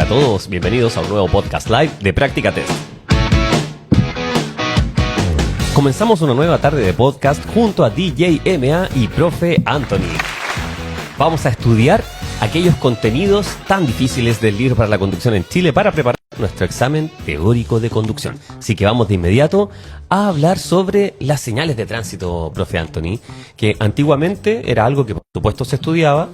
Hola a todos, bienvenidos a un nuevo podcast live de Práctica Test. Comenzamos una nueva tarde de podcast junto a DJ MA y Profe Anthony. Vamos a estudiar aquellos contenidos tan difíciles del libro para la conducción en Chile para preparar nuestro examen teórico de conducción. Así que vamos de inmediato a hablar sobre las señales de tránsito, Profe Anthony, que antiguamente era algo que por supuesto se estudiaba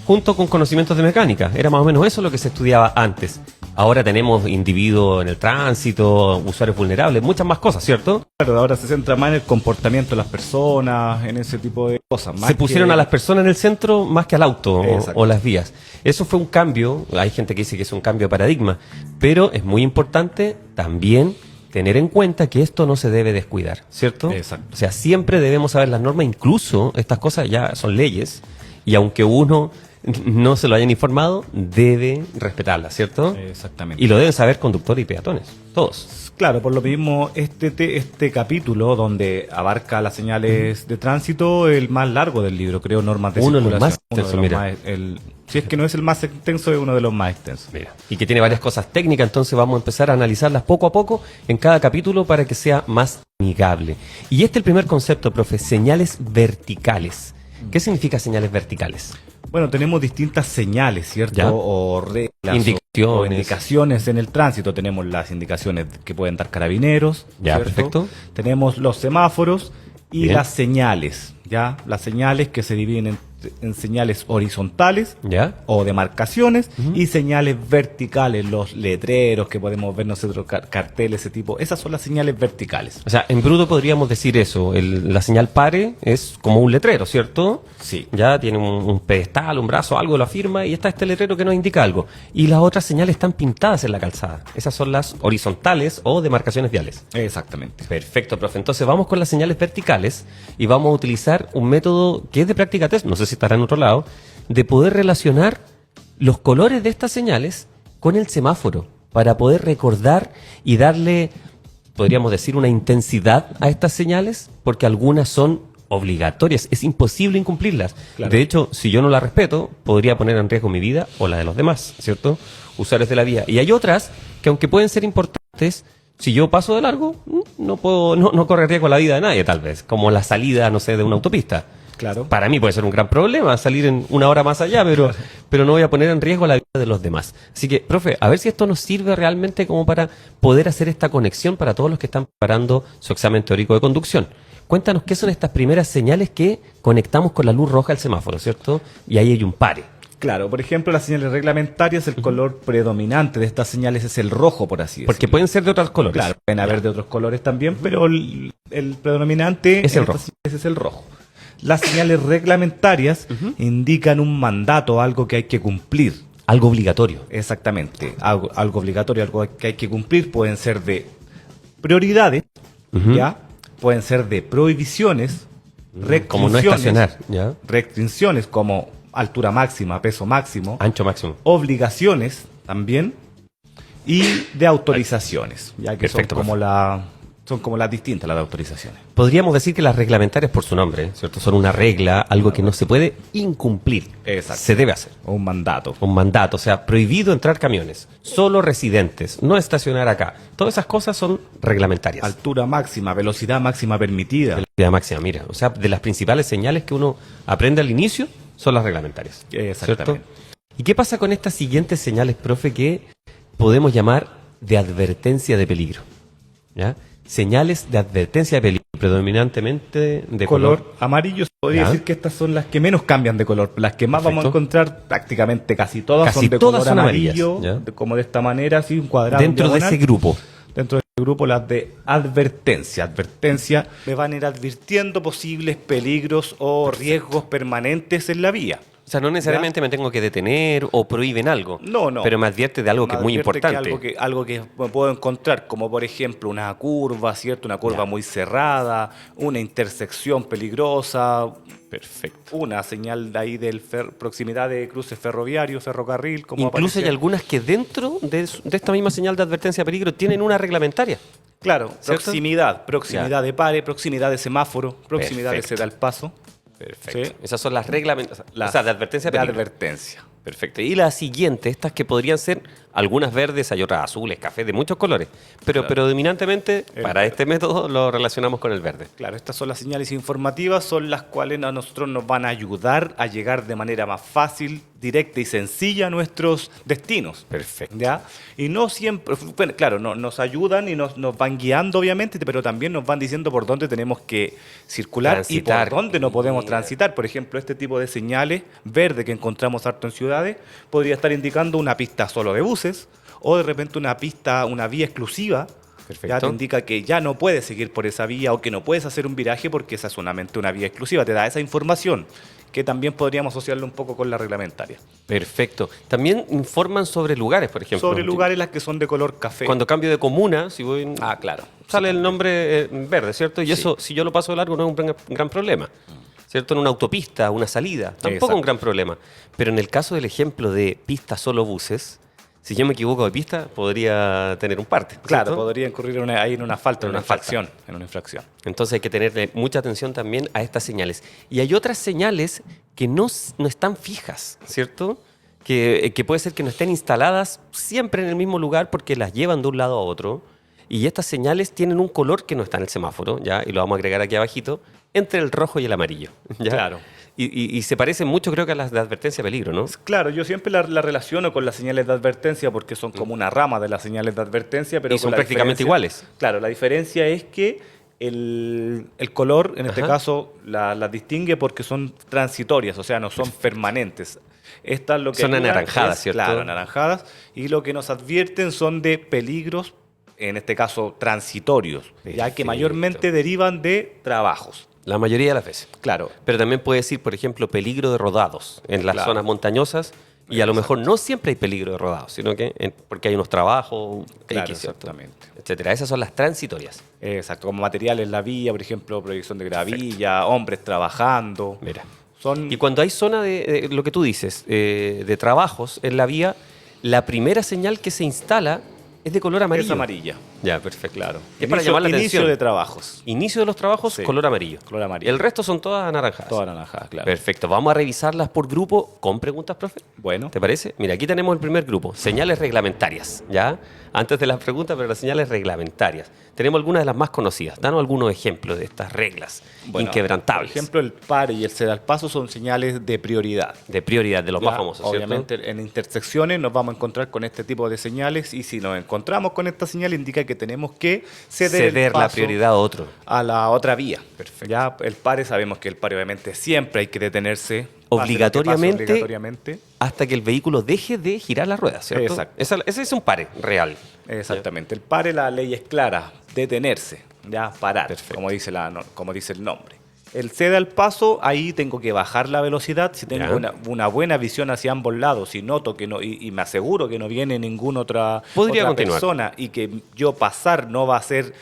junto con conocimientos de mecánica. Era más o menos eso lo que se estudiaba antes. Ahora tenemos individuos en el tránsito, usuarios vulnerables, muchas más cosas, ¿cierto? Claro, ahora se centra más en el comportamiento de las personas, en ese tipo de cosas. Se pusieron a las personas en el centro más que al auto o las vías. Eso fue un cambio, hay gente que dice que es un cambio de paradigma, pero es muy importante también tener en cuenta que esto no se debe descuidar, ¿cierto? Exacto. O sea, siempre debemos saber las normas, incluso estas cosas ya son leyes, y aunque uno no se lo hayan informado, debe respetarlas, ¿cierto? Exactamente. Y lo deben saber conductores y peatones, todos. Claro, por lo mismo, este capítulo donde abarca las señales de tránsito, el más largo del libro, creo, normas de Uno de circulación. los más extensos, mira. Si es que no es el más extenso, es uno de los más extensos. Mira, y que tiene varias cosas técnicas, entonces vamos a empezar a analizarlas poco a poco en cada capítulo para que sea más amigable. Y este es el primer concepto, profe, señales verticales. ¿Qué significa señales verticales? Bueno, tenemos distintas señales, ¿cierto? ¿Ya? O reglas Indicaciones. o indicaciones en el tránsito. Tenemos las indicaciones que pueden dar carabineros, Ya, ¿cierto? perfecto. Tenemos los semáforos y Bien. las señales, ¿ya? Las señales que se dividen en señales horizontales ¿Ya? o demarcaciones y señales verticales, los letreros que podemos ver nosotros, carteles, ese tipo. Esas son las señales verticales. O sea, en bruto podríamos decir eso. La señal pare es como un letrero, ¿cierto? Sí. Ya tiene un pedestal, un brazo, algo lo afirma y está este letrero que nos indica algo. Y las otras señales están pintadas en la calzada. Esas son las horizontales o demarcaciones viales. Exactamente. Perfecto, profe. Entonces vamos con las señales verticales y vamos a utilizar un método que es de práctica test, no sé si estará en otro lado, de poder relacionar los colores de estas señales con el semáforo para poder recordar y darle, podríamos decir, una intensidad a estas señales, porque algunas son obligatorias, es imposible incumplirlas. Claro. De hecho, si yo no las respeto, podría poner en riesgo mi vida o la de los demás, ¿cierto? Usuarios de la vía. Y hay otras que, aunque pueden ser importantes, si yo paso de largo, no corre riesgo la vida de nadie, tal vez, como la salida, no sé, de una autopista. Claro. Para mí puede ser un gran problema salir en una hora más allá, pero no voy a poner en riesgo la vida de los demás. Así que, profe, a ver si esto nos sirve realmente como para poder hacer esta conexión para todos los que están preparando su examen teórico de conducción. Cuéntanos qué son estas primeras señales que conectamos con la luz roja del semáforo, ¿cierto? Y ahí hay un pare. Claro, por ejemplo, las señales reglamentarias, el color predominante de estas señales es el rojo, por así decirlo. Porque pueden ser de otros colores. Claro, pueden haber de otros colores también, pero el predominante Es el en rojo. estas señales es el rojo. Las señales reglamentarias indican un mandato, algo que hay que cumplir. Algo obligatorio. Exactamente, algo obligatorio, algo que hay que cumplir. Pueden ser de prioridades, ¿ya? Pueden ser de prohibiciones, Como no estacionar, ¿ya? restricciones como altura máxima, peso máximo, Ancho máximo. obligaciones también y de autorizaciones, ya que Perfecto, son como las distintas, las de autorizaciones. Podríamos decir que las reglamentarias, por su nombre, ¿cierto? Son una regla, algo que no se puede incumplir. Exacto. Se debe hacer. O un mandato. Un mandato, o sea, prohibido entrar camiones, solo residentes, no estacionar acá. Todas esas cosas son reglamentarias. Altura máxima, velocidad máxima permitida. Velocidad máxima, mira. O sea, de las principales señales que uno aprende al inicio son las reglamentarias. Exactamente. ¿Cierto? ¿Y qué pasa con estas siguientes señales, profe, que podemos llamar de advertencia de peligro? ¿Ya? Señales de advertencia de peligro, predominantemente de color amarillo. Se podría ¿Ya? decir que estas son las que menos cambian de color. Las que más vamos a Perfecto. encontrar, prácticamente casi todas Casi son de todas color son amarillo, amarillas, ¿ya? como de esta manera, así un cuadrado. dentro de diagonal. ese grupo. Dentro de este grupo, las de advertencia. Advertencia me van a ir advirtiendo posibles peligros o riesgos permanentes en la vía. O sea, no necesariamente me tengo que detener o prohíben algo. No. Pero me advierte de algo que es muy Advierte importante. que algo que me puedo encontrar, como por ejemplo una curva, ¿cierto? Una curva Ya. muy cerrada, una intersección peligrosa. Perfecto. Una señal de ahí de proximidad de cruces ferroviarios, ferrocarril, como Incluso aparece. hay algunas que dentro de esta misma señal de advertencia de peligro tienen una reglamentaria. Claro, ¿cierto? proximidad Ya. de pare, proximidad de semáforo, proximidad de Perfecto. ceda al paso. Perfecto. Sí. Esas son las reglamentaciones. Las O sea, de advertencia de de peligro. advertencia. Perfecto. Y la siguiente, estas que podrían ser algunas verdes, hay otras azules, cafés, de muchos colores. Pero predominantemente, para este método, lo relacionamos con el verde. Claro, estas son las señales informativas, son las cuales a nosotros nos van a ayudar a llegar de manera más fácil, directa y sencilla a nuestros destinos. Perfecto. ¿Ya? Y no siempre, bueno, claro, nos ayudan y nos van guiando, obviamente, pero también nos van diciendo por dónde tenemos que circular Transitar. y por dónde no podemos Mira. transitar. Por ejemplo, este tipo de señales verde que encontramos harto en ciudades podría estar indicando una pista solo de buses o de repente una pista, una vía exclusiva. Perfecto. Ya te indica que ya no puedes seguir por esa vía o que no puedes hacer un viraje porque esa es solamente una vía exclusiva. Te da esa información que también podríamos asociarlo un poco con la reglamentaria. Perfecto. También informan sobre lugares, por ejemplo. Sobre lugares las que son de color café. Cuando cambio de comuna, si voy en- Ah, claro. sale el nombre verde, ¿cierto? Y Sí. eso, si yo lo paso de largo, no es un gran problema. ¿Cierto? En una autopista, una salida, tampoco Exacto. un gran problema. Pero en el caso del ejemplo de pista solo buses, si yo me equivoco de pista, podría tener un parte. Claro, ¿cierto? podría incurrir ahí en una falta, en En una una falta. infracción. En una infracción. Entonces hay que tenerle mucha atención también a estas señales. Y hay otras señales que no están fijas, ¿cierto? Que puede ser que no estén instaladas siempre en el mismo lugar porque las llevan de un lado a otro. Y estas señales tienen un color que no está en el semáforo, ¿ya? Y lo vamos a agregar aquí abajito, entre el rojo y el amarillo. ¿ya? Claro. Y se parecen mucho, creo que a las de advertencia de peligro, ¿no? Claro, yo siempre la relaciono con las señales de advertencia porque son como una rama de las señales de advertencia, pero Y con son la prácticamente diferencia- iguales. Claro, la diferencia es que el color, en este Ajá. caso, las distingue porque son transitorias, o sea, no son permanentes. Estas lo que Son ayudan anaranjadas, es, ¿cierto? Claro, anaranjadas. Y lo que nos advierten son de peligros, en este caso, transitorios, ya que Perfecto. mayormente derivan de trabajos. La mayoría de las veces. Claro, Pero también puede decir, por ejemplo, peligro de rodados en las Claro. zonas montañosas. Y a lo mejor no siempre hay peligro de rodados, sino que porque hay unos trabajos, claro, X, ¿cierto? exactamente. Etcétera. Esas son las transitorias. Exacto, como materiales en la vía, por ejemplo, proyección de gravilla, hombres trabajando. Mira. Son Y cuando hay zona de lo que tú dices, de trabajos en la vía, la primera señal que se instala es de color amarillo. es amarilla, Ya, perfecto. claro. Es para llamar la inicio atención. de trabajos, Inicio de los trabajos, Sí. color amarillo. Color amarillo. El resto son todas anaranjadas. toda naranjada, claro. Perfecto. Vamos a revisarlas por grupo con preguntas, profe. Bueno, ¿Te parece? Mira, aquí tenemos el primer grupo, señales reglamentarias, ¿ya? Antes de las preguntas, pero las señales reglamentarias. Tenemos algunas de las más conocidas. Danos algunos ejemplos de estas reglas bueno, inquebrantables. Por ejemplo, el pare y el ceda al paso son señales de prioridad. de prioridad, de los Ya, más famosos, ¿cierto? obviamente, en intersecciones nos vamos a encontrar con este tipo de señales y si nos encontramos con esta señal indica que tenemos que ceder, el Ceder la paso prioridad a otro. a la otra vía. Perfecto. Ya el pare, sabemos que el pare obviamente siempre hay que detenerse. pase lo que pase, Obligatoriamente. obligatoriamente. Hasta que el vehículo deje de girar las ruedas, ¿cierto? Exacto. Ese es un pare real. Exactamente. El pare, la ley es clara, detenerse, ya parar, Perfecto. como dice el nombre. El cede al paso, ahí tengo que bajar la velocidad, si tengo Ya. una buena visión hacia ambos lados, si noto que no, y me aseguro que no viene ninguna otra Podría continuar. persona y que yo pasar no va a ser,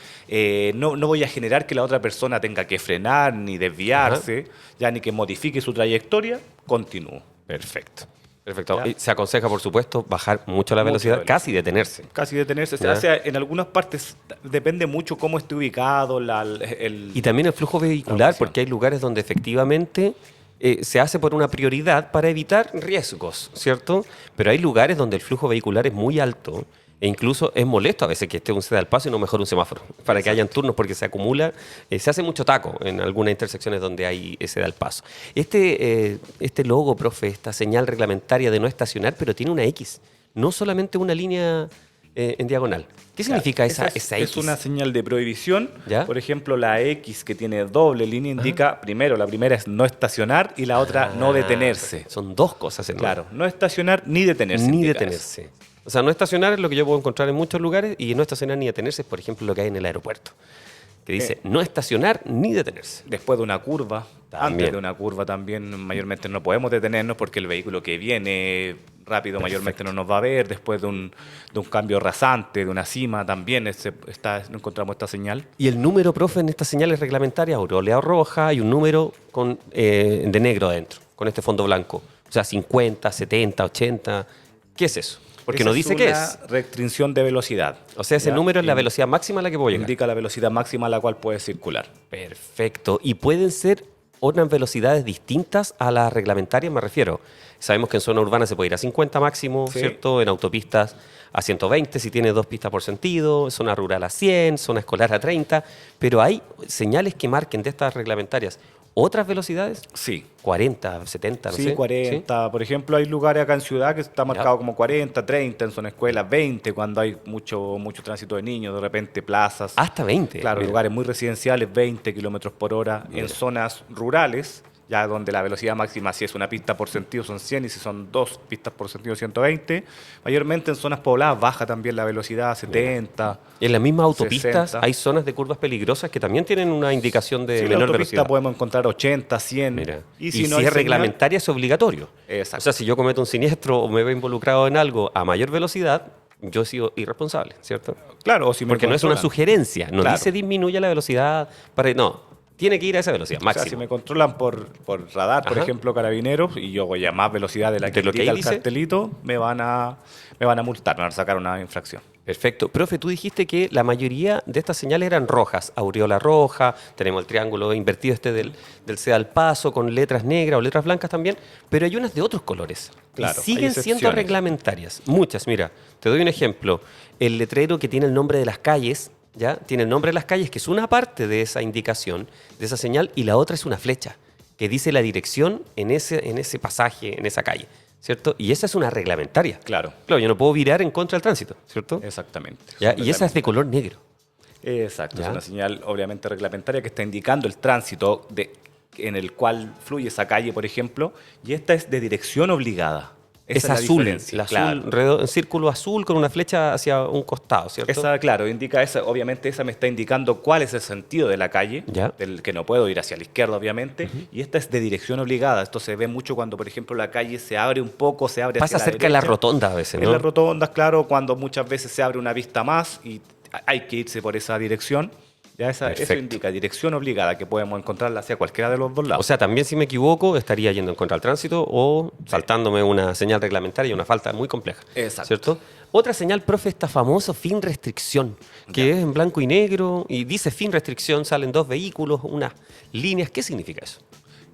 no voy a generar que la otra persona tenga que frenar ni desviarse, ya ni que modifique su trayectoria, continúo. Perfecto. Perfecto. Ya. Y se aconseja, por supuesto, bajar mucho la Mucho velocidad, la velocidad. casi detenerse. Casi detenerse. Ya. O sea, en algunas partes depende mucho cómo esté ubicado el... Y también el flujo vehicular, ubicación. porque hay lugares donde efectivamente se hace por una prioridad para evitar riesgos, ¿cierto? Pero hay lugares donde el flujo vehicular es muy alto e incluso es molesto a veces que esté un ceda al paso y no mejor un semáforo, para que hayan turnos porque se acumula, se hace mucho taco en algunas intersecciones donde hay ceda al paso. Este logo, profe, esta señal reglamentaria de no estacionar, pero tiene una X, no solamente una línea en diagonal. ¿Qué significa esa es X? una señal de prohibición. ¿Ya? Por ejemplo, la X que tiene doble línea indica, primero, la primera es no estacionar y la otra no detenerse. Son dos cosas en una. Claro, no estacionar ni detenerse. Ni indica detenerse. O sea, no estacionar es lo que yo puedo encontrar en muchos lugares y no estacionar ni detenerse es, por ejemplo, lo que hay en el aeropuerto. Que dice no estacionar ni detenerse. eso. Después de una curva, También. antes de una curva también, mayormente no podemos detenernos porque el vehículo que viene rápido mayormente no nos va a ver. Después de un cambio rasante, de una cima, también no encontramos esta señal. Y el número, profe, en estas señales reglamentarias, aureolea roja, hay un número de negro adentro, con este fondo blanco. O sea, 50, 70, 80. ¿Qué es eso? Porque Esa no dice qué una es. restricción de velocidad. O sea, ese ¿Ya? número es la velocidad máxima a la que puedo llegar. Indica la velocidad máxima a la cual puede circular. Perfecto. Y pueden ser otras velocidades distintas a las reglamentarias, me refiero. Sabemos que en zona urbana se puede ir a 50 máximo, Sí. ¿cierto? En autopistas a 120 si tiene 2 pistas por sentido, en zona rural a 100, zona escolar a 30, pero hay señales que marquen de estas reglamentarias otras velocidades, Sí. 40, 70, no Sí, sé. 40. Por ejemplo, hay lugares acá en ciudad que está marcado Ya. como 40, 30, en zona escuela 20, cuando hay mucho tránsito de niños, de repente plazas. Hasta 20. Claro, mira. lugares muy residenciales, 20 kilómetros por hora. Mira. En zonas rurales, ya donde la velocidad máxima, si es una pista por sentido, son 100, y si son 2 pistas por sentido, 120. Mayormente en zonas pobladas baja también la velocidad a 70. En las mismas autopistas 60. hay zonas de curvas peligrosas que también tienen una indicación de Sí, en la menor autopista velocidad. podemos encontrar 80, 100. Mira. Y si no hay es señal- reglamentaria es obligatorio. Exacto. O sea, si yo cometo un siniestro o me veo involucrado en algo a mayor velocidad, yo he sido irresponsable, ¿cierto? Claro, o si me Porque no es una controlan. sugerencia, no Claro. dice disminuye la velocidad, no, tiene que ir a esa velocidad O sea, máxima. si me controlan por radar, por Ajá. ejemplo, carabineros, y yo voy a más velocidad de la que De lo que indica ahí el dice. cartelito, me van a multar, me van a sacar una infracción. Perfecto. Profe, tú dijiste que la mayoría de estas señales eran rojas, aureola roja, tenemos el triángulo invertido del C al paso con letras negras o letras blancas también, pero hay unas de otros colores. Claro, Y hay siguen siendo excepciones. reglamentarias. Muchas, mira, te doy un ejemplo. El letrero que tiene el nombre de las calles, ¿ya? Tiene el nombre de las calles, que es una parte de esa indicación, de esa señal, y la otra es una flecha, que dice la dirección en ese pasaje, en esa calle, ¿cierto? Y esa es una reglamentaria. Claro, Claro, yo no puedo virar en contra del tránsito, ¿cierto? exactamente. ¿Ya? Son Y esa es de color negro. Exacto, ¿Ya? es una señal obviamente reglamentaria que está indicando el tránsito en el cual fluye esa calle, por ejemplo, y esta es de dirección obligada. Es Esa la azul, diferencia, el azul, claro. un círculo azul con una flecha hacia un costado, ¿cierto? Esa, claro, indica esa, obviamente esa me está indicando cuál es el sentido de la calle, Ya. del que no puedo ir hacia la izquierda, obviamente, y esta es de dirección obligada. Esto se ve mucho cuando, por ejemplo, la calle se abre un poco, se abre Pasa hacia cerca de la derecha. rotonda a veces, En ¿no? las rotondas, claro, cuando muchas veces se abre una vista más y hay que irse por esa dirección. Ya eso Perfecto. indica dirección obligada, que podemos encontrarla hacia cualquiera de los dos lados. O sea, también si me equivoco, estaría yendo en contra del tránsito o saltándome una señal reglamentaria y una falta muy compleja. Exacto. ¿Cierto? Otra señal, profe, está famoso fin restricción, que es en blanco y negro y dice fin restricción, salen 2 vehículos, unas líneas. ¿Qué significa eso?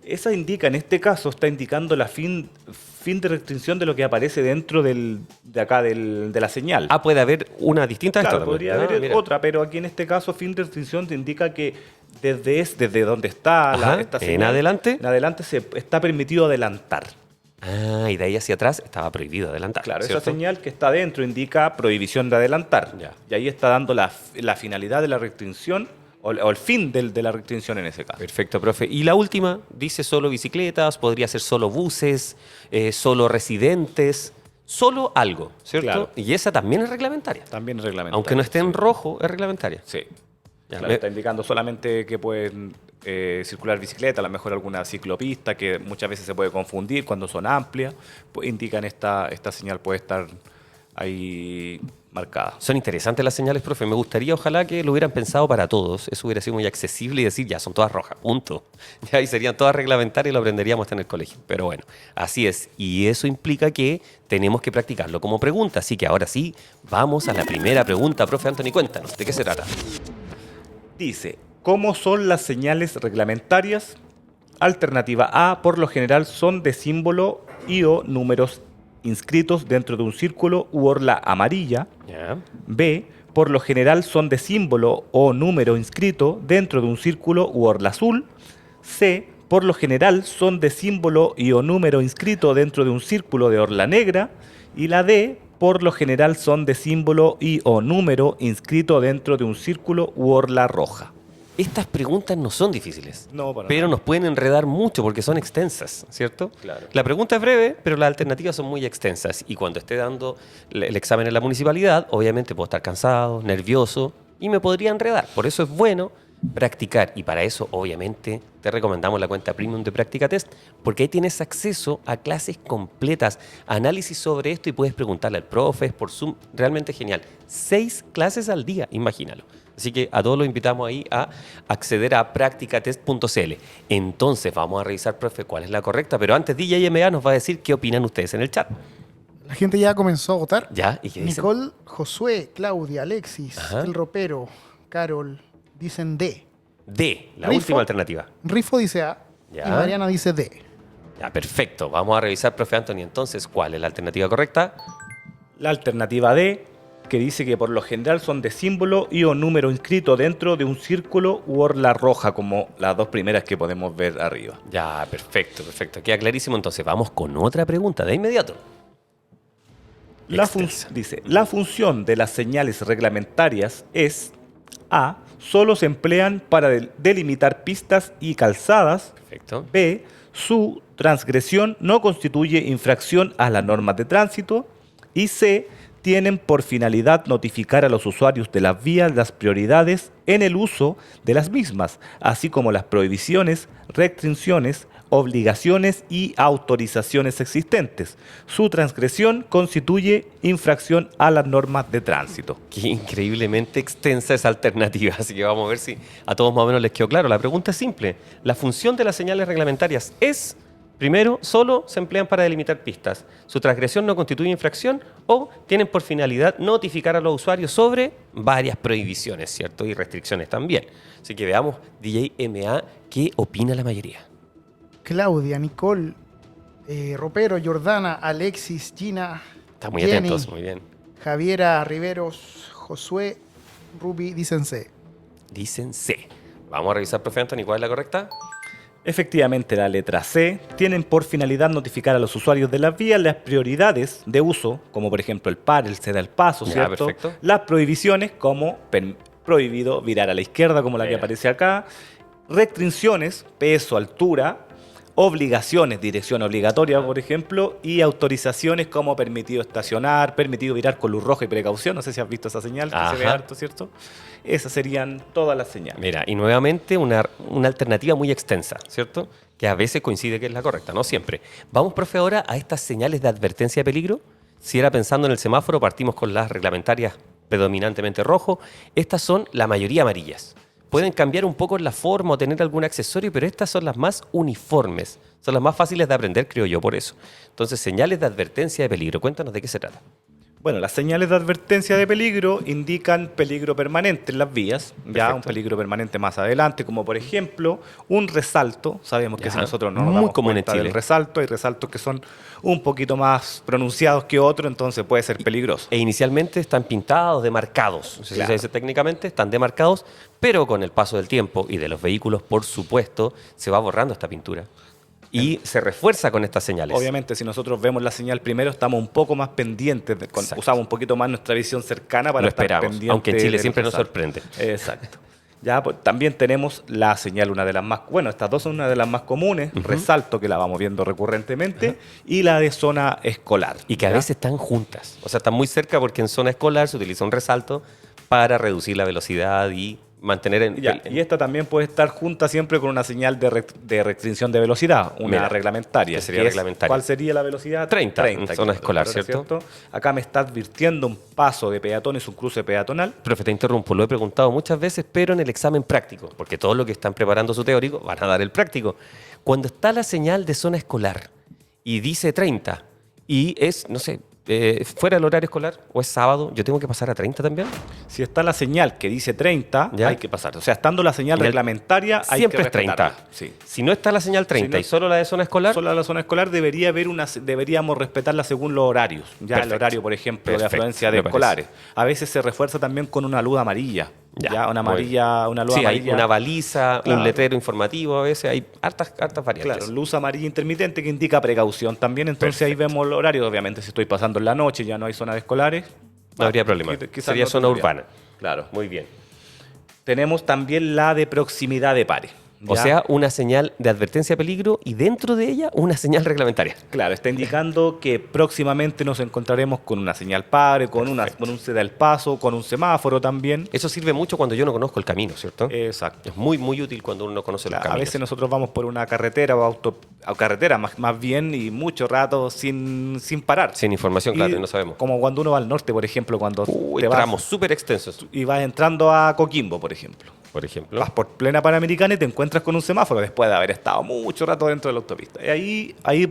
Esa indica, en este caso, está indicando la fin de restricción de lo que aparece dentro de la señal. Ah, puede haber una distinta a esta Claro, también. podría haber mira. otra, pero aquí en este caso, fin de restricción te indica que desde donde está Ajá, esta en señal, adelante. en adelante se está permitido adelantar. Ah, y de ahí hacia atrás estaba prohibido adelantar. Claro, ¿cierto? esa señal que está dentro indica prohibición de adelantar. Ya. Y ahí está dando la finalidad de la restricción o el fin de la restricción en ese caso. Perfecto, profe. Y la última, dice solo bicicletas, podría ser solo buses, solo residentes, solo algo, ¿cierto? Claro. Y esa también es reglamentaria. También es reglamentario. Aunque no esté en sí. rojo, es reglamentaria. Sí. Ya, Claro, me- está indicando solamente que pueden circular bicicleta, a lo mejor alguna ciclopista que muchas veces se puede confundir cuando son amplias, pues indican esta señal puede estar ahí marcada. Son interesantes las señales, profe. Me gustaría, ojalá, que lo hubieran pensado para todos. Eso hubiera sido muy accesible y decir, ya, son todas rojas, punto. Ya, y serían todas reglamentarias y lo aprenderíamos hasta en el colegio. Pero bueno, así es. Y eso implica que tenemos que practicarlo como pregunta. Así que ahora sí, vamos a la primera pregunta. Profe Anthony, cuéntanos, ¿de qué se trata? Dice, ¿cómo son las señales reglamentarias? Alternativa A, por lo general son de símbolo y o números inscritos dentro de un círculo u orla amarilla. Ya. B, por lo general son de símbolo o número inscrito dentro de un círculo u orla azul. C, por lo general son de símbolo y o número inscrito dentro de un círculo de orla negra. Y la D, por lo general son de símbolo y o número inscrito dentro de un círculo u orla roja. Estas preguntas no son difíciles, No, para pero nada. nos pueden enredar mucho porque son extensas, ¿cierto? Claro. La pregunta es breve, pero las alternativas son muy extensas. Y cuando esté dando el examen en la municipalidad, obviamente puedo estar cansado, nervioso y me podría enredar. Por eso es bueno practicar. Y para eso, obviamente, te recomendamos la cuenta premium de Práctica Test, porque ahí tienes acceso a clases completas, análisis sobre esto y puedes preguntarle al profe, es por Zoom. Realmente genial. 6 clases al día, imagínalo. Así que a todos los invitamos ahí a acceder a practicatest.cl. Entonces vamos a revisar, profe, cuál es la correcta. Pero antes DJMA nos va a decir qué opinan ustedes en el chat. La gente ya comenzó a votar. ¿Ya? ¿Y qué dicen? Nicole, Josué, Claudia, Alexis, Ajá. El Ropero, Carol, dicen D. D, la Rifo. última alternativa. Rifo dice A. Y Mariana dice D. Ya, perfecto. Vamos a revisar, profe Anthony, entonces, ¿cuál es la alternativa correcta? La alternativa D, que dice que por lo general son de símbolo y o número inscrito dentro de un círculo u orla roja, como las dos primeras que podemos ver arriba. Ya, perfecto, perfecto. Queda clarísimo. Entonces, vamos con otra pregunta de inmediato. Dice, la función de las señales reglamentarias es A. Solo se emplean para delimitar pistas y calzadas. Perfecto. B. Su transgresión no constituye infracción a las normas de tránsito. Y C. Tienen por finalidad notificar a los usuarios de las vías las prioridades en el uso de las mismas, así como las prohibiciones, restricciones, obligaciones y autorizaciones existentes. Su transgresión constituye infracción a las normas de tránsito. Qué increíblemente extensa esa alternativa. Así que vamos a ver si a todos más o menos les quedó claro. La pregunta es simple. La función de las señales reglamentarias es... Primero, solo se emplean para delimitar pistas. Su transgresión no constituye infracción o tienen por finalidad notificar a los usuarios sobre varias prohibiciones, ¿cierto? Y restricciones también. Así que veamos, DJ MA, ¿qué opina la mayoría? Claudia, Nicole, Ropero, Jordana, Alexis, Gina, Están muy Jenny, atentos, muy bien. Javiera, Riveros, Josué, Ruby, dicen C. Dicen C. Vamos a revisar, profe Anthony, ¿cuál es la correcta? Efectivamente, la letra C tienen por finalidad notificar a los usuarios de las vías las prioridades de uso, como por ejemplo el par, el ceda el paso, Ya, ¿cierto? perfecto. Las prohibiciones, como prohibido virar a la izquierda, como la que Bien. aparece acá. Restricciones, peso, altura. Obligaciones, dirección obligatoria, por ejemplo. Y autorizaciones como permitido estacionar, permitido virar con luz roja y precaución. No sé si has visto esa señal, que se ve Ajá. harto, ¿cierto? Esas serían todas las señales. Mira, y nuevamente una alternativa muy extensa, ¿cierto? Que a veces coincide que es la correcta, no siempre. Vamos, profe, ahora a estas señales de advertencia de peligro. Si era pensando en el semáforo, partimos con las reglamentarias predominantemente rojo. Estas son la mayoría amarillas. Pueden cambiar un poco en la forma o tener algún accesorio, pero estas son las más uniformes. Son las más fáciles de aprender, creo yo, por eso. Entonces, señales de advertencia de peligro. Cuéntanos de qué se trata. Bueno, las señales de advertencia de peligro indican peligro permanente en las vías, ya Perfecto. un peligro permanente más adelante, como por ejemplo un resalto. Sabemos que Ya. si nosotros no nos Muy damos común en cuenta Chile. del resalto, hay resaltos que son un poquito más pronunciados que otros, entonces puede ser peligroso. E inicialmente están pintados, demarcados. No sé si Claro. se dice técnicamente, están demarcados, pero con el paso del tiempo y de los vehículos, por supuesto, se va borrando esta pintura. Y se refuerza con estas señales. Obviamente, si nosotros vemos la señal primero, estamos un poco más pendientes, Exacto. usamos un poquito más nuestra visión cercana para Lo estar esperamos, pendientes. aunque en Chile del siempre nos resalto. sorprende. Exacto. Ya, pues, también tenemos la señal, una de las más, bueno, estas dos son una de las más comunes, resalto, que la vamos viendo recurrentemente, y la de zona escolar. Y que a ¿ya? veces están juntas. O sea, están muy cerca porque en zona escolar se utiliza un resalto para reducir la velocidad y mantener en... Ya, y esta también puede estar junta siempre con una señal de restricción de velocidad, una Mira, reglamentaria. que sería que es- reglamentaria. ¿Cuál sería la velocidad? 30, en zona escolar, ¿cierto? Acá me está advirtiendo un paso de peatones, un cruce peatonal. Profe, te interrumpo, lo he preguntado muchas veces, pero en el examen práctico, porque todos los que están preparando su teórico van a dar el práctico. Cuando está la señal de zona escolar y dice 30 y es, no sé, fuera del horario escolar o es sábado, ¿yo tengo que pasar a 30 también? Si está la señal que dice 30, Ya. hay que pasar. O sea, estando la señal Y el- reglamentaria, hay Siempre que es 30. respetarla. Sí. Si no está la señal 30 Si no- y solo la de zona escolar, Solo la zona escolar deberíamos respetarla según los horarios. Ya el Perfecto. horario, por ejemplo, Perfecto, de afluencia de me parece. escolares. A veces se refuerza también con una luz amarilla. Ya, Una muy amarilla, una luz sí, hay amarilla. una baliza, Claro. un letrero informativo, a veces hay hartas variantes. Claro, luz amarilla intermitente que indica precaución también. Entonces ahí Perfecto. vemos el horario. Obviamente, si estoy pasando en la noche, ya no hay zona de escolares. No habría problema. quizás Sería no zona tendría. urbana. Claro. Muy bien. Tenemos también la de proximidad de pares. O ¿ya? sea, una señal de advertencia de peligro y dentro de ella una señal reglamentaria. Claro, está indicando que próximamente nos encontraremos con una señal padre, con un ceda el paso, con un semáforo también. Eso sirve mucho cuando yo no conozco el camino, ¿cierto? Exacto. Es muy, muy útil cuando uno no conoce los A caminos. veces nosotros vamos por una carretera o carretera más bien y mucho rato sin parar. Sin información, Y claro, y no sabemos. Como cuando uno va al norte, por ejemplo, cuando Uy, te vas tramos súper extensos. y vas entrando a Coquimbo, por ejemplo. por ejemplo. Vas por plena Panamericana y te encuentras con un semáforo después de haber estado mucho rato dentro de la autopista. Y ahí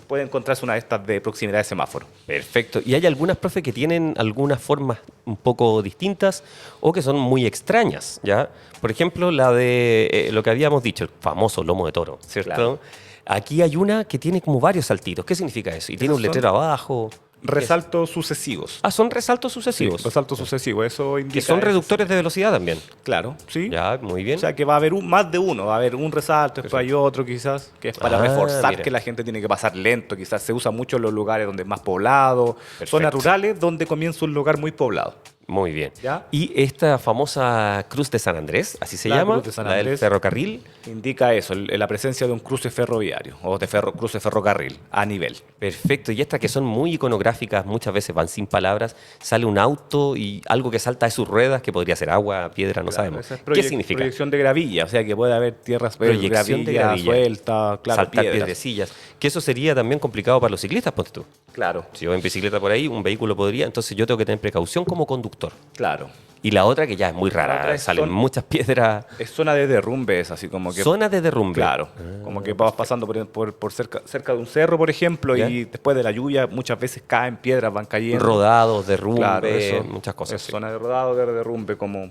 puede encontrarse una de estas de proximidad de semáforo. Perfecto. ¿Y hay algunas, profe, que tienen algunas formas un poco distintas o que son muy extrañas, ¿ya? Por ejemplo, la de lo que habíamos dicho, el famoso lomo de toro, ¿cierto? Claro. Aquí hay una que tiene como varios saltitos. ¿Qué significa eso? Y tiene un Esos son letrero abajo. Resaltos sucesivos. Ah, son resaltos sucesivos. Resaltos sucesivos, eso indica... Que son ese reductores de velocidad también. Claro, sí. Ya, muy bien. O sea que va a haber más de uno, va a haber un resalto, después hay otro quizás, que es para Ah, reforzar mira. que la gente tiene que pasar lento, quizás se usa mucho en los lugares donde es más poblado, Perfecto. zonas rurales donde comienza un lugar muy poblado. Muy bien. ¿Ya? Y esta famosa Cruz de San Andrés, así se La llama, Cruz de San la del Andrés. ferrocarril. Indica eso, la presencia de un cruce ferroviario o de cruce ferrocarril a nivel. Perfecto. Y estas que son muy iconográficas, muchas veces van sin palabras, sale un auto y algo que salta de sus ruedas, que podría ser agua, piedra, no sabemos. Esa es ¿Qué significa? Proyección de gravilla, o sea que puede haber tierras Proyección de gravilla. suelta, claro, Saltar piedras. piedrecillas. Que eso sería también complicado para los ciclistas, ponte tú. Claro, Si yo voy en bicicleta por ahí, un vehículo podría, entonces yo tengo que tener precaución como conductor. claro. Y la otra que ya es muy La rara, otra es salen son- muchas piedras. Es zona de derrumbe, es así como que... Zona de derrumbe. Claro, como que vas pasando por cerca de un cerro, por ejemplo, ¿Ya? y después de la lluvia muchas veces caen piedras, van cayendo. Rodados, derrumbe, Claro, eso, muchas cosas. Es sí. zona de rodado, de derrumbe, como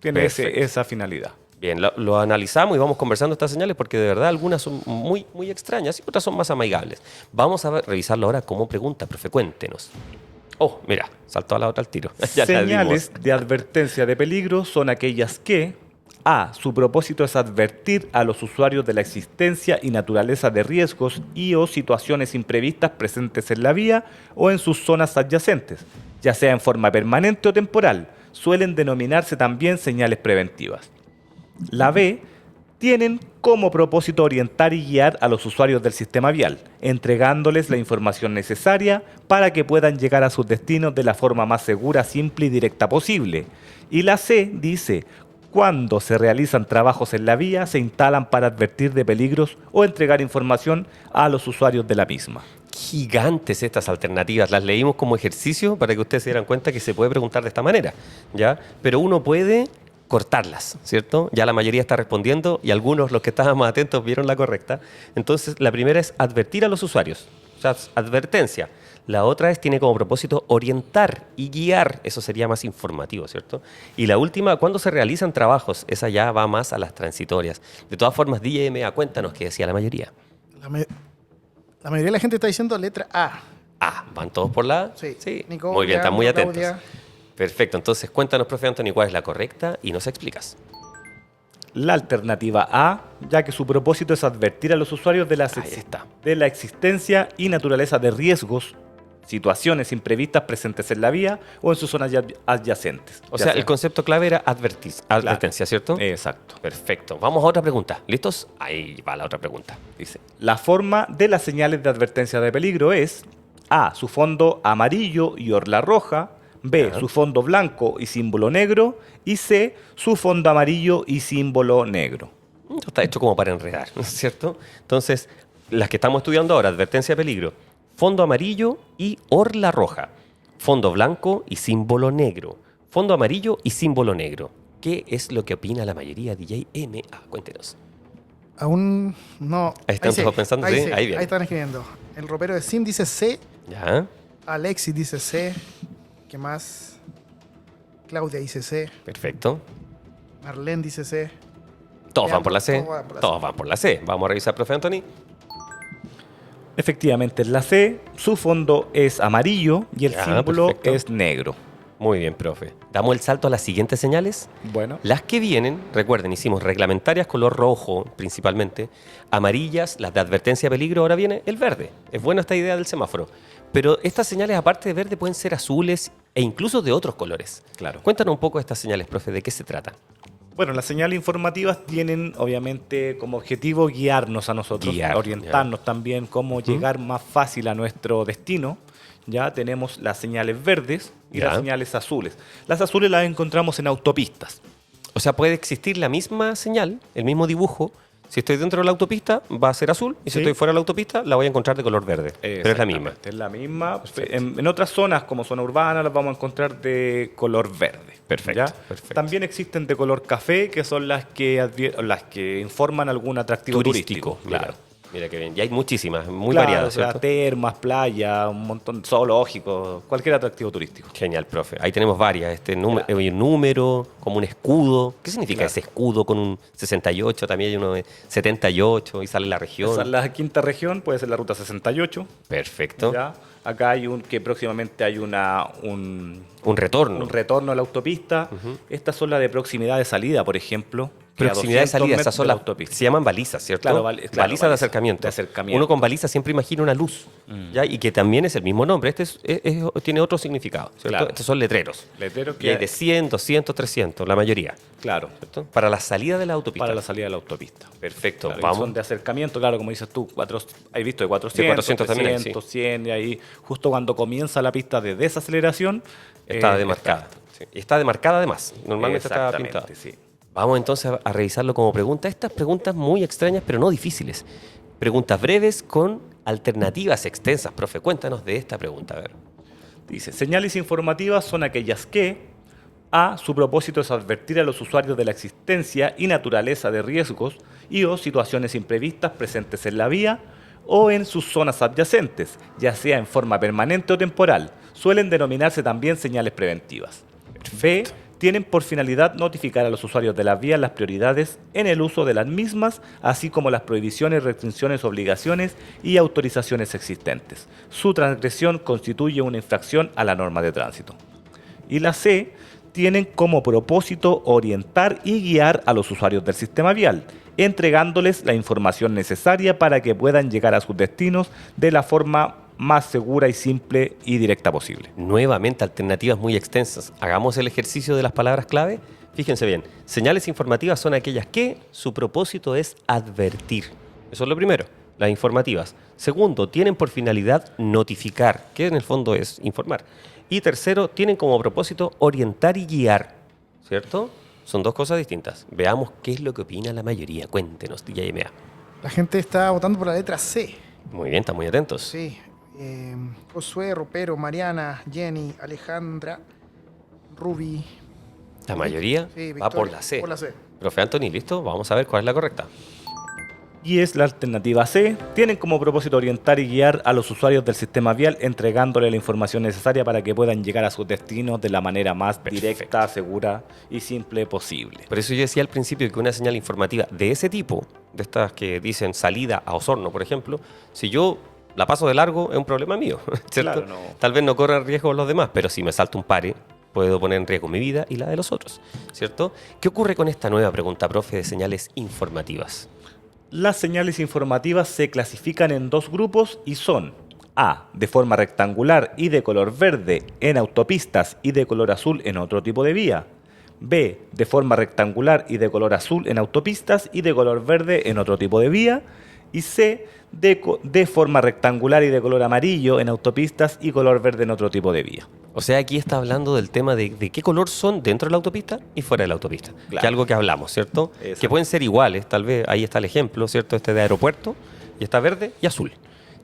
tiene Perfecto. esa finalidad. Bien, lo analizamos y vamos conversando estas señales porque de verdad algunas son muy, muy extrañas y otras son más amigables. Vamos a revisarlo ahora como pregunta, profe, cuéntenos. Oh, mira, saltó a la otra al tiro. Ya la Señales dimos. de advertencia de peligro son aquellas que A. Su propósito es advertir a los usuarios de la existencia y naturaleza de riesgos y o situaciones imprevistas presentes en la vía o en sus zonas adyacentes, ya sea en forma permanente o temporal. Suelen denominarse también señales preventivas. La B. Tienen como propósito orientar y guiar a los usuarios del sistema vial, entregándoles la información necesaria para que puedan llegar a sus destinos de la forma más segura, simple y directa posible. Y la C dice, cuando se realizan trabajos en la vía, se instalan para advertir de peligros o entregar información a los usuarios de la misma. Gigantes estas alternativas. Las leímos como ejercicio para que ustedes se dieran cuenta que se puede preguntar de esta manera, ¿ya? Pero uno puede cortarlas, ¿cierto? Ya la mayoría está respondiendo y algunos, los que estaban más atentos, vieron la correcta. Entonces, la primera es advertir a los usuarios, o sea, advertencia. La otra es, tiene como propósito orientar y guiar, eso sería más informativo, ¿cierto? Y la última, cuando se realizan trabajos, esa ya va más a las transitorias. De todas formas, DMA, cuéntanos qué decía la mayoría. La mayoría de la gente está diciendo letra A. Ah, ¿van todos por la A? Sí. Nico, Muy bien, están muy Leandro, atentos. Claudia. Perfecto, entonces cuéntanos, profe Anthony, cuál es la correcta y nos explicas. La alternativa A, ya que su propósito es advertir a los usuarios de Ahí está. de la existencia y naturaleza de riesgos, situaciones imprevistas presentes en la vía o en sus zonas adyacentes. O Ya sea, el concepto clave era advertencia, ¿cierto? Exacto. Perfecto. Vamos a otra pregunta. ¿Listos? Ahí va la otra pregunta. Dice, la forma de las señales de advertencia de peligro es A, su fondo amarillo y orla roja, B, Ya. su fondo blanco y símbolo negro, y C, su fondo amarillo y símbolo negro. Esto está hecho como para enredar, ¿no es cierto? Entonces, las que estamos estudiando ahora, advertencia de peligro, fondo amarillo y orla roja, fondo blanco y símbolo negro, fondo amarillo y símbolo negro. ¿Qué es lo que opina la mayoría DJ MA? Cuéntenos. Aún no. Ahí están todos pensando, sí, ahí viene. Ahí están escribiendo. El ropero de Sim dice C. ¿Ya? Alexis dice C. ¿Qué más? Claudia dice C. Perfecto. Marlene dice C. Todos Ya, van por la C. todos van por la Todos C. van por la C. Vamos a revisar, profe Anthony. Efectivamente, es la C, su fondo es amarillo y el Ya, símbolo perfecto. es negro. Muy bien, profe. Damos el salto a las siguientes señales. Bueno, Las que vienen, recuerden, hicimos reglamentarias color rojo principalmente, amarillas, las de advertencia de peligro, ahora viene el verde. Es buena esta idea del semáforo. Pero estas señales, aparte de verde, pueden ser azules e incluso de otros colores. claro. Cuéntanos un poco de estas señales, profe, ¿de qué se trata? Bueno, las señales informativas tienen obviamente como objetivo guiarnos a nosotros, Guiar, orientarnos también cómo llegar más fácil a nuestro destino. Ya tenemos las señales verdes y Ya. las señales azules. Las azules las encontramos en autopistas. O sea, puede existir la misma señal, el mismo dibujo, Si estoy dentro de la autopista, va a ser azul. Y si Sí. estoy fuera de la autopista, la voy a encontrar de color verde. Pero es la misma. Exactamente, es la misma. En otras zonas, como zona urbana, las vamos a encontrar de color verde. Perfecto, ¿ya? perfecto. También existen de color café, que son las que informan algún atractivo turístico. Claro. Mira qué bien. Y hay muchísimas, muy Claro, variadas, o sea, ¿cierto? termas, playa, un montón, zoológicos, cualquier atractivo turístico. Genial, profe. Ahí tenemos varias. Hay un número, como un escudo. ¿Qué significa Claro. ese escudo con un 68? También hay uno de 78 y sale la región. Esa es la quinta región, puede ser la ruta 68. Perfecto. ¿Ya? Acá hay que próximamente hay un Un retorno. retorno a la autopista. Estas son las de proximidad de salida, por ejemplo. que a Proximidad de 200 salida, metros esas son de la las autopista. se llaman balizas, ¿cierto? Claro, balizas baliza de acercamiento. de acercamiento. Uno con baliza siempre imagina una luz, ¿ya? Y que también es el mismo nombre. Tiene otro significado, ¿cierto? Claro. Estos son letreros. Letreros Y hay de 100, 200, 300, la mayoría, Claro, ¿cierto? Para la salida de la autopista. para la salida de la autopista. Perfecto, Claro, y vamos. son de acercamiento, claro, como dices tú, hay visto de 400, 400 también hay, 300, 100, y ahí justo cuando comienza la pista de desaceleración, Está demarcada. Sí. Y está demarcada además. Normalmente está Exactamente, pintada. sí. Vamos entonces a revisarlo como pregunta. Estas preguntas muy extrañas, pero no difíciles. Preguntas breves con alternativas extensas. Profe, cuéntanos de esta pregunta. A ver. Dice, señales informativas son aquellas que A. Su propósito es advertir a los usuarios de la existencia y naturaleza de riesgos y o situaciones imprevistas presentes en la vía o en sus zonas adyacentes, ya sea en forma permanente o temporal. Suelen denominarse también señales preventivas. B. Tienen por finalidad notificar a los usuarios de las vías las prioridades en el uso de las mismas, así como las prohibiciones, restricciones, obligaciones y autorizaciones existentes. Su transgresión constituye una infracción a la norma de tránsito. Y la C, tienen como propósito orientar y guiar a los usuarios del sistema vial, entregándoles la información necesaria para que puedan llegar a sus destinos de la forma más segura y simple y directa posible. Nuevamente, alternativas muy extensas. Hagamos el ejercicio de las palabras clave. Fíjense bien. Señales informativas son aquellas que su propósito es advertir. Eso es lo primero, las informativas. Segundo, tienen por finalidad notificar, que en el fondo es informar. Y tercero, tienen como propósito orientar y guiar, ¿cierto? Son dos cosas distintas. Veamos qué es lo que opina la mayoría. Cuéntenos, DJMA. La gente está votando por la letra C. Muy bien, están muy atentos. Sí. Josué, Ropero, Mariana, Jenny, Alejandra, Ruby. La mayoría Sí, va por la C. Por la C. Profe Anthony, ¿listo? Vamos a ver cuál es la correcta. Y es la alternativa C. Tienen como propósito orientar y guiar a los usuarios del sistema vial, entregándole la información necesaria para que puedan llegar a sus destinos de la manera más directa, segura y simple posible. Por eso yo decía al principio que una señal informativa de ese tipo, de estas que dicen salida a Osorno, por ejemplo, si yo la paso de largo es un problema mío, ¿cierto? Claro, no. Tal vez no corran riesgo los demás, pero si me salto un pare, puedo poner en riesgo mi vida y la de los otros, ¿cierto? ¿Qué ocurre con esta nueva pregunta, profe, de señales informativas? Las señales informativas se clasifican en dos grupos y son A, de forma rectangular y de color verde en autopistas y de color azul en otro tipo de vía. B, de forma rectangular y de color azul en autopistas y de color verde en otro tipo de vía. Y C, de forma rectangular y de color amarillo en autopistas y color verde en otro tipo de vía. O sea, aquí está hablando del tema de qué color son dentro de la autopista y fuera de la autopista. Claro. Que es algo que hablamos, ¿cierto? Exacto. Que pueden ser iguales, tal vez, ahí está el ejemplo, ¿cierto? Este de aeropuerto, y está verde y azul.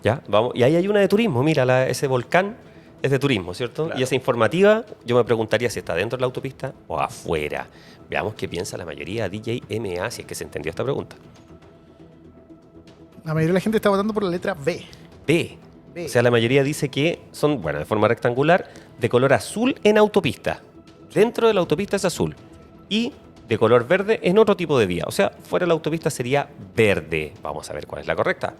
¿Ya? Vamos. Y ahí hay una de turismo, mira, ese volcán es de turismo, ¿cierto? Claro. Y esa informativa, yo me preguntaría si está dentro de la autopista o afuera. Veamos qué piensa la mayoría DJMA, si es que se entendió esta pregunta. La mayoría de la gente está votando por la letra B. B. B. O sea, la mayoría dice que son, bueno, de forma rectangular, de color azul en autopista. Dentro de la autopista es azul. Y de color verde en otro tipo de vía. O sea, fuera de la autopista sería verde. Vamos a ver cuál es la correcta.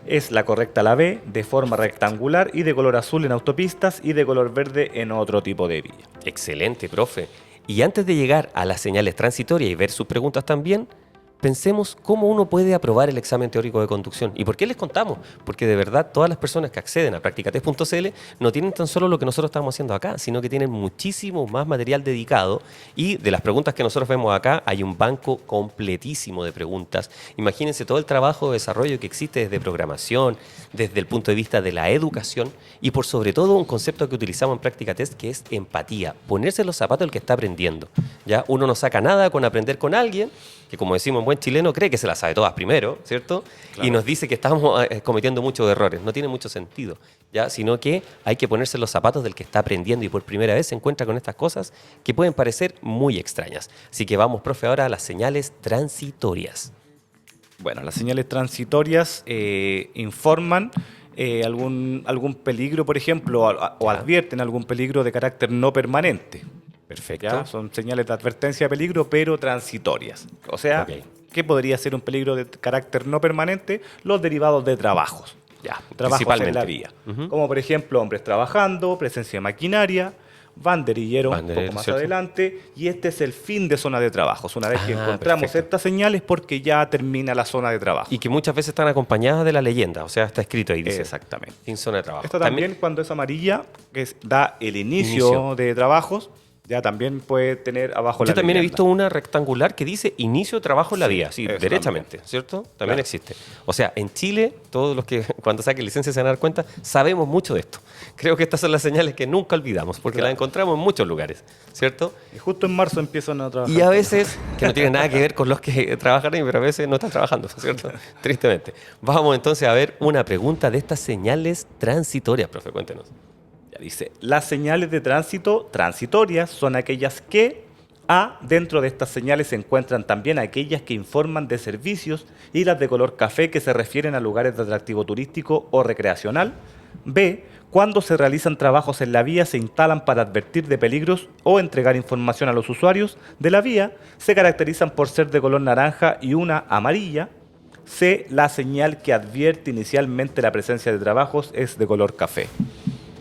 Es la correcta la B, de forma rectangular y de color azul en autopistas y de color verde en otro tipo de vía. Excelente, profe. Y antes de llegar a las señales transitorias y ver sus preguntas también, pensemos cómo uno puede aprobar el examen teórico de conducción. ¿Y por qué les contamos? Porque de verdad todas las personas que acceden a practicatest.cl no tienen tan solo lo que nosotros estamos haciendo acá, sino que tienen muchísimo más material dedicado. Y de las preguntas que nosotros vemos acá, hay un banco completísimo de preguntas. Imagínense todo el trabajo de desarrollo que existe desde programación, desde el punto de vista de la educación y por sobre todo un concepto que utilizamos en Practicatest que es empatía, ponerse en los zapatos del que está aprendiendo. ¿Ya? Uno no saca nada con aprender con alguien que como decimos en buen chileno, cree que se las sabe todas primero, ¿cierto? Claro. Y nos dice que estamos cometiendo muchos errores. No tiene mucho sentido, ¿ya? Sino que hay que ponerse en los zapatos del que está aprendiendo y por primera vez se encuentra con estas cosas que pueden parecer muy extrañas. Así que vamos, profe, ahora a las señales transitorias. Bueno, las señales transitorias informan algún peligro, por ejemplo, o advierten algún peligro de carácter no permanente. Perfecto. ¿Ya? Son señales de advertencia de peligro, pero transitorias. O sea, Ok. ¿qué podría ser un peligro de carácter no permanente? Los derivados de trabajos. Ya, Trabajos en la principalmente. vía. Como por ejemplo, hombres trabajando, presencia de maquinaria, banderillero un Banderero, poco más ¿cierto? adelante, y este es el fin de zona de trabajos. Una vez que Ah, encontramos perfecto. estas señales, porque ya termina la zona de trabajo. Y que muchas veces están acompañadas de la leyenda, o sea, está escrito ahí, dice. Exactamente. Sin zona de trabajo. Esta también, cuando es amarilla, da el inicio de trabajos, ya también puede tener abajo la Yo también he leyenda. visto una rectangular que dice inicio de trabajo en la Sí, vía, sí, eso derechamente, ¿cierto? También Claro. existe. O sea, en Chile, todos los que cuando saquen licencia se van a dar cuenta, sabemos mucho de esto. Creo que estas son las señales que nunca olvidamos, porque Claro. las encontramos en muchos lugares, ¿cierto? Y justo en marzo empiezan a trabajar. Y a veces, que no tienen nada que ver con los que trabajan ahí, pero a veces no están trabajando, ¿cierto? Tristemente. Vamos entonces a ver una pregunta de estas señales transitorias, profe, cuéntenos. Ya dice, las señales de tránsito transitorias son aquellas que, A, dentro de estas señales se encuentran también aquellas que informan de servicios y las de color café que se refieren a lugares de atractivo turístico o recreacional. B, cuando se realizan trabajos en la vía se instalan para advertir de peligros o entregar información a los usuarios de la vía, se caracterizan por ser de color naranja y una amarilla. C, la señal que advierte inicialmente la presencia de trabajos es de color café.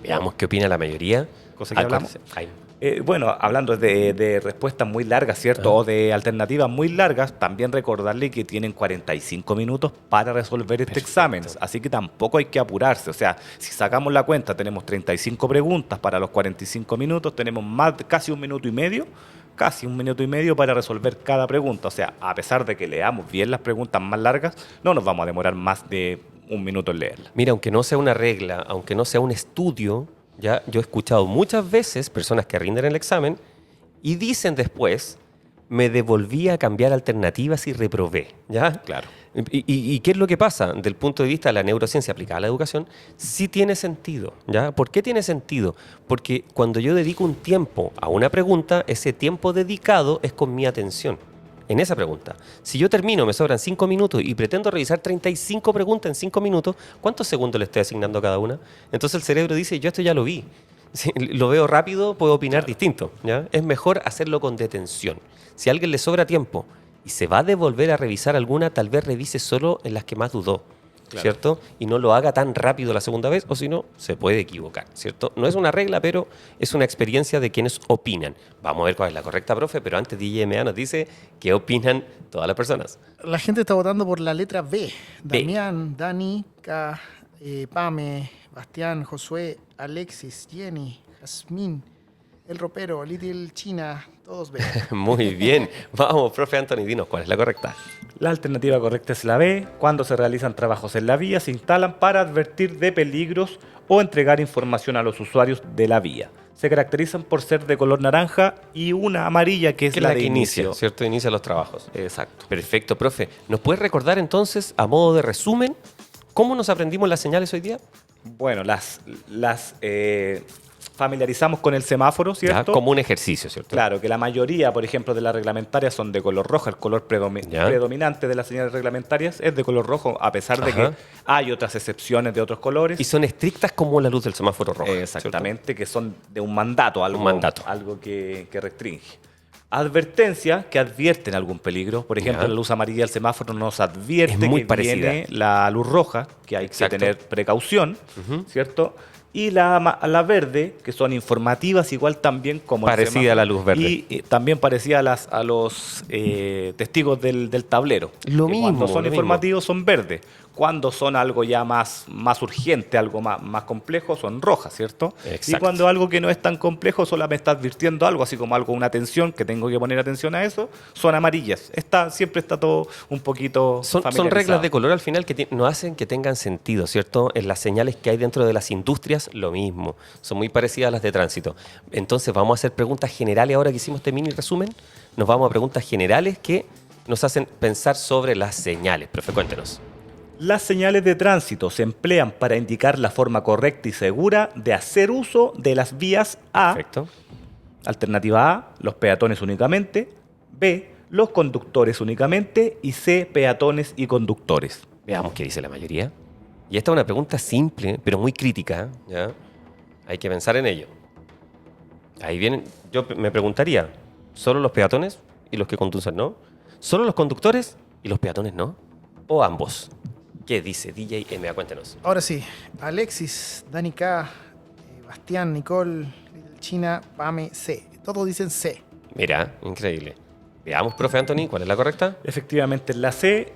Veamos qué opina la mayoría. Cosa que hablamos. Acuérdense, ahí. Bueno, hablando de respuestas muy largas, ¿cierto? O de alternativas muy largas, también recordarle que tienen 45 minutos para resolver este examen. Así que tampoco hay que apurarse. O sea, si sacamos la cuenta, tenemos 35 preguntas para los 45 minutos, tenemos casi un minuto y medio. Casi un minuto y medio para resolver cada pregunta. O sea, a pesar de que leamos bien las preguntas más largas, no nos vamos a demorar más de un minuto en leerlas. Mira, aunque no sea una regla, aunque no sea un estudio, ya yo he escuchado muchas veces personas que rinden el examen y dicen después, me devolví a cambiar alternativas y reprobé, ¿ya? Claro. ¿Y qué es lo que pasa? Del punto de vista de la neurociencia aplicada a la educación, sí tiene sentido, ¿ya? ¿Por qué tiene sentido? Porque cuando yo dedico un tiempo a una pregunta, ese tiempo dedicado es con mi atención en esa pregunta. Si yo termino, me sobran 5 minutos y pretendo revisar 35 preguntas en 5 minutos, ¿cuántos segundos le estoy asignando a cada una? Entonces el cerebro dice, yo esto ya lo vi. Si lo veo rápido, puedo opinar distinto, ¿ya? Es mejor hacerlo con detención. Si a alguien le sobra tiempo y se va a devolver a revisar alguna, tal vez revise solo en las que más dudó, Claro. ¿cierto? Y no lo haga tan rápido la segunda vez, o si no, se puede equivocar, ¿cierto? No es una regla, pero es una experiencia de quienes opinan. Vamos a ver cuál es la correcta, profe, pero antes DJMA nos dice qué opinan todas las personas. La gente está votando por la letra B. B. Damián, Dani, K, Pame, Bastián, Josué, Alexis, Jenny, Jazmín, El Ropero, Little China, todos B. Muy bien. Vamos, profe Anthony, dinos cuál es la correcta. La alternativa correcta es la B. Cuando se realizan trabajos en la vía, se instalan para advertir de peligros o entregar información a los usuarios de la vía. Se caracterizan por ser de color naranja y una amarilla que es Que la la de que inicia, inicio. ¿cierto? Inicia los trabajos. Exacto. Perfecto, profe. ¿Nos puede recordar entonces, a modo de resumen, cómo nos aprendimos las señales hoy día? Bueno, las familiarizamos con el semáforo, Ya, ¿cierto? como un ejercicio, ¿cierto? Claro, que la mayoría, por ejemplo, de las reglamentarias son de color rojo. El color Ya. predominante de las señales reglamentarias es de color rojo, a pesar de Ajá. que hay otras excepciones de otros colores. Y son estrictas como la luz del semáforo rojo. Exactamente, que son de un mandato, algo, Un mandato. algo que restringe. Advertencia, que advierten algún peligro. Por ejemplo, Ya. la luz amarilla del semáforo nos advierte Es muy que parecida. viene la luz roja, que hay Exacto. que tener precaución, ¿cierto? Y la verde, que son informativas, igual también como el Parecida semáforo. a la luz verde. Y también parecida a los testigos del tablero. Lo Que mismo, cuando son lo informativos son verdes. Cuando son algo ya más urgente, algo más complejo, son rojas, ¿cierto? Exacto. Y cuando algo que no es tan complejo solo me está advirtiendo algo, así como algo, una atención, que tengo que poner atención a eso, son amarillas. Siempre está todo un poquito Son familiarizado. reglas de color al final que nos hacen que tengan sentido, ¿cierto? En las señales que hay dentro de las industrias, lo mismo. Son muy parecidas a las de tránsito. Entonces, vamos a hacer preguntas generales ahora que hicimos este mini resumen. Nos vamos a preguntas generales que nos hacen pensar sobre las señales. Profe, cuéntenos. Las señales de tránsito se emplean para indicar la forma correcta y segura de hacer uso de las vías A. Perfecto. Alternativa A, los peatones únicamente. B, los conductores únicamente. Y C, peatones y conductores. Veamos qué dice la mayoría. Y esta es una pregunta simple, pero muy crítica, ¿ya? Hay que pensar en ello. Ahí vienen, yo me preguntaría, ¿solo los peatones y los que conducen no? ¿Solo los conductores y los peatones no? ¿O ambos? ¿Qué dice DJ MA? Cuéntenos. Ahora sí, Alexis, Dani K, Bastián, Nicole, China, Pame, C. Todos dicen C. Mira, increíble. Veamos, profe Anthony, ¿cuál es la correcta? Efectivamente, en la C,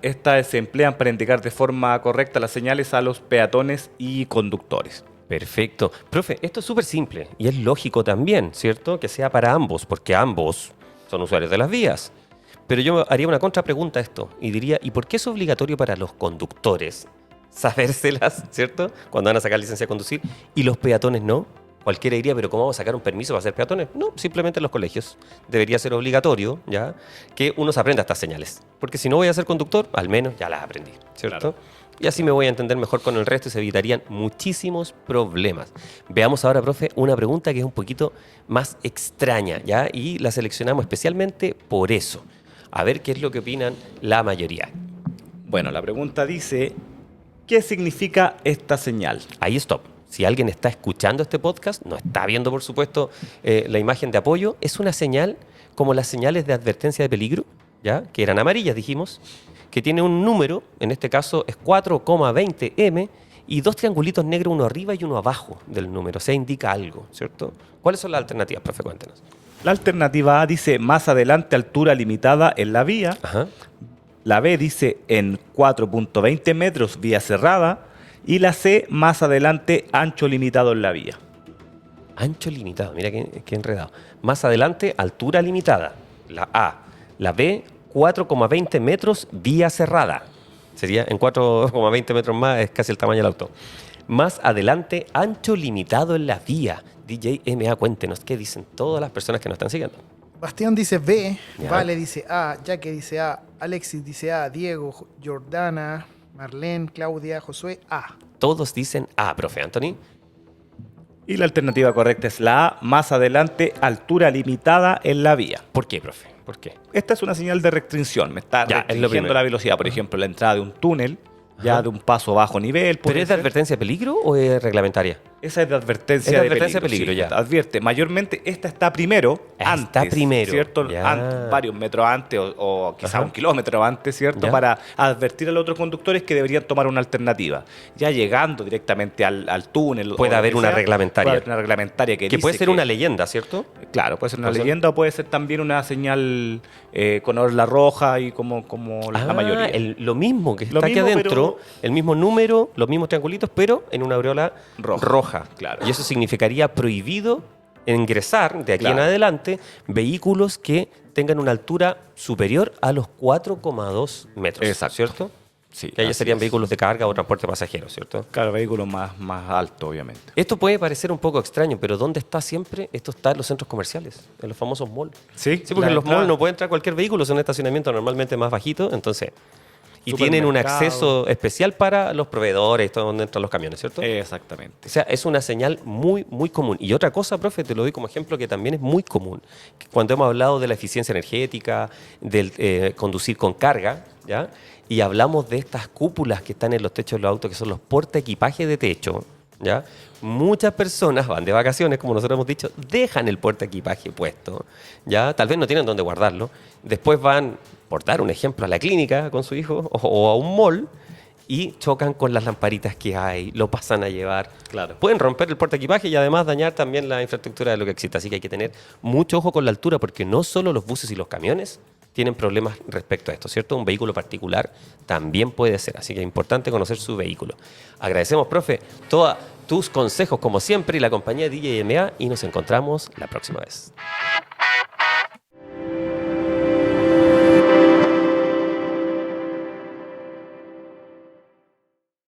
estas se emplean para indicar de forma correcta las señales a los peatones y conductores. Perfecto. Profe, esto es súper simple y es lógico también, ¿cierto? Que sea para ambos, porque ambos son usuarios de las vías. Pero yo haría una contrapregunta a esto y diría, ¿y por qué es obligatorio para los conductores sabérselas, ¿cierto? Cuando van a sacar licencia de conducir y los peatones no. Cualquiera diría, pero ¿cómo vamos a sacar un permiso para ser peatones? No, simplemente en los colegios debería ser obligatorio, ¿ya? Que uno se aprenda estas señales. Porque si no voy a ser conductor, al menos ya las aprendí, ¿cierto? Claro. Y así me voy a entender mejor con el resto y se evitarían muchísimos problemas. Veamos ahora, profe, una pregunta que es un poquito más extraña, ¿ya? Y la seleccionamos especialmente por eso. A ver qué es lo que opinan la mayoría. Bueno, la pregunta dice, ¿qué significa esta señal? Ahí stop. Si alguien está escuchando este podcast, no está viendo, por supuesto, la imagen de apoyo, es una señal como las señales de advertencia de peligro, ¿ya? Que eran amarillas, dijimos, que tiene un número, en este caso es 4,20 M, y dos triangulitos negros, uno arriba y uno abajo del número. O sea, indica algo, ¿cierto? ¿Cuáles son las alternativas, profe? Cuéntenos. La alternativa A dice más adelante altura limitada en la vía. Ajá. La B dice en 4.20 metros vía cerrada. Y la C más adelante ancho limitado en la vía. Ancho limitado, mira qué enredado. Más adelante altura limitada, la A. La B 4,20 metros vía cerrada. Sería en 4,20 metros más, es casi el tamaño del auto. Más adelante ancho limitado en la vía. DJ MA, cuéntenos qué dicen todas las personas que nos están siguiendo. Bastián dice B, Ya. Vale dice A, Jaque dice A, Alexis dice A, Diego, Jordana, Marlene, Claudia, Josué, A. Todos dicen A, profe Anthony. Y la alternativa correcta es la A, más adelante altura limitada en la vía. ¿Por qué, profe? ¿Por qué? Esta es una señal de restricción. Me está Ya, es lo restringiendo primero. la velocidad. Por ejemplo, la entrada de un túnel, ya Ajá. de un paso bajo nivel. ¿Pero puede es de ser. advertencia de peligro o es reglamentaria? Esa es de advertencia, Es de advertencia de peligro, sí, ya. Advierte, mayormente esta está primero, Está antes, primero, ¿cierto? ya. Varios metros antes o quizá Ajá. 1 kilómetro antes, ¿cierto? Ya. Para advertir a los otros conductores que deberían tomar una alternativa. Ya llegando directamente al túnel. Puede o lo haber que una sea, reglamentaria. Puede haber una reglamentaria que Que dice puede ser una leyenda, ¿cierto? Claro, puede ser una Puede ser. leyenda o puede ser también una señal con orla roja y como la mayoría. Lo mismo que Lo está aquí mismo, adentro, el mismo número, los mismos triangulitos, pero en una aureola roja. Claro. Y eso significaría prohibido ingresar de aquí en Claro. adelante vehículos que tengan una altura superior a los 4,2 metros. Exacto. ¿Cierto? Sí, Que allá así serían es. vehículos de carga o transporte de pasajeros, ¿cierto? Claro, vehículos más altos, obviamente. Esto puede parecer un poco extraño, pero ¿dónde está siempre? Esto está en los centros comerciales, en los famosos malls. Sí, Sí, porque en los malls no puede entrar cualquier vehículo, son estacionamientos normalmente más bajitos, entonces... Y tienen un Supermercado. acceso especial para los proveedores, todo donde entran los camiones, ¿cierto? Exactamente. O sea, es una señal muy, muy común. Y otra cosa, profe, te lo doy como ejemplo que también es muy común. Cuando hemos hablado de la eficiencia energética, del conducir con carga, ¿ya? Y hablamos de estas cúpulas que están en los techos de los autos, que son los portaequipajes de techo, ¿ya? Muchas personas van de vacaciones, como nosotros hemos dicho, dejan el portaequipaje puesto, ¿ya? Tal vez no tienen dónde guardarlo. Después van, por dar un ejemplo, a la clínica con su hijo o a un mall y chocan con las lamparitas que hay, lo pasan a llevar. Claro. Pueden romper el portaequipaje y además dañar también la infraestructura de lo que existe. Así que hay que tener mucho ojo con la altura porque no solo los buses y los camiones tienen problemas respecto a esto, ¿cierto? Un vehículo particular también puede ser. Así que es importante conocer su vehículo. Agradecemos, profe, todos tus consejos como siempre y la compañía de DJ MA y nos encontramos la próxima vez.